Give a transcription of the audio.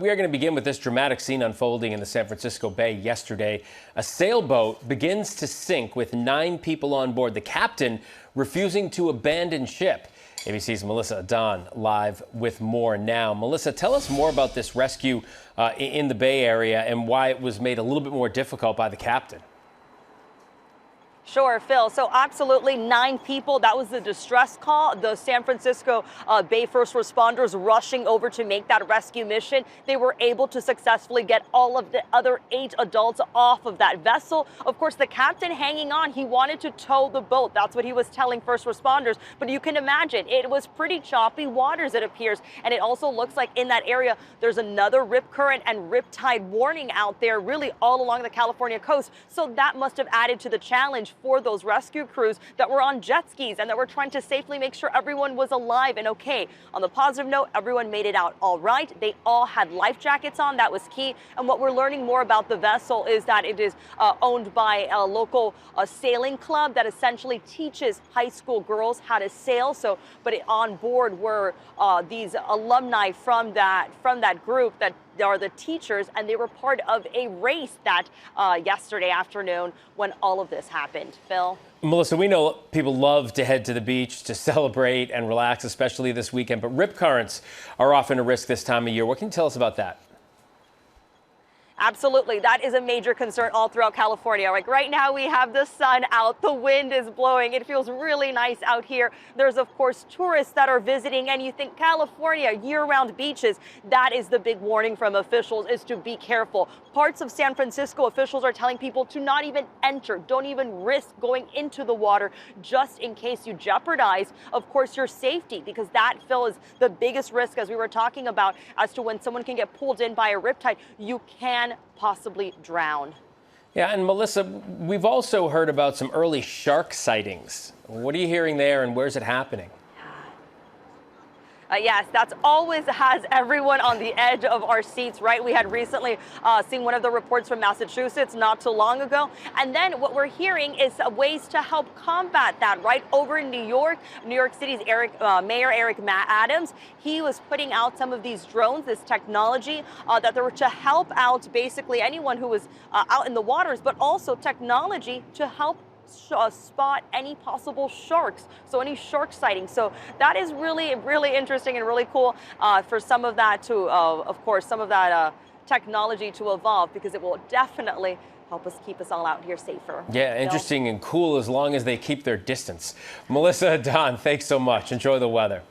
We are going to begin with this dramatic scene unfolding in the San Francisco Bay yesterday. A sailboat begins to sink with 9 people on board, the captain refusing to abandon ship. ABC's Melissa Don live with more now. Melissa, tell us more about this rescue in the Bay Area and why it was made a little bit more difficult by the captain. Sure, Phil. So absolutely 9 people. That was the distress call. The San Francisco Bay first responders rushing over to make that rescue mission. They were able to successfully get all of the other 8 adults off of that vessel. Of course, the captain hanging on. He wanted to tow the boat. That's what he was telling first responders. But you can imagine it was pretty choppy waters, it appears. And it also looks like in that area, there's another rip current and riptide warning out there, really all along the California coast. So that must have added to the challenge for those rescue crews that were on jet skis and that were trying to safely make sure everyone was alive and okay. On the positive note, everyone made it out all right. They all had life jackets on. That was key. And what we're learning more about the vessel is that it is owned by a local sailing club that essentially teaches high school girls how to sail. But on board were these alumni from that group that are the teachers, and they were part of a race that yesterday afternoon when all of this happened. Phil? Melissa, we know people love to head to the beach to celebrate and relax, especially this weekend, but rip currents are often a risk this time of year. What can you tell us about that? Absolutely. That is a major concern all throughout California. Like right now we have the sun out, the wind is blowing. It feels really nice out here. There's of course tourists that are visiting, and you think California, year-round beaches. That is the big warning from officials, is to be careful. Parts of San Francisco officials are telling people to not even enter, don't even risk going into the water, just in case you jeopardize, of course, your safety, because that, Phil, is the biggest risk, as we were talking about, as to when someone can get pulled in by a riptide. You can possibly drown. Yeah, and Melissa, we've also heard about some early shark sightings. What are you hearing there, and where's it happening? Yes, that's always has everyone on the edge of our seats, right? We had recently seen one of the reports from Massachusetts not too long ago. And then what we're hearing is ways to help combat that, right? Over in New York City's Mayor Eric Adams, he was putting out some of these drones, this technology that they were to help out basically anyone who was out in the waters, but also technology to help spot any possible sharks, so any shark sightings. So that is really, really interesting and really cool for some of that to, of course, some of that technology to evolve, because it will definitely help us keep us all out here safer. Yeah, interesting and cool as long as they keep their distance. Melissa, Don, thanks so much. Enjoy the weather.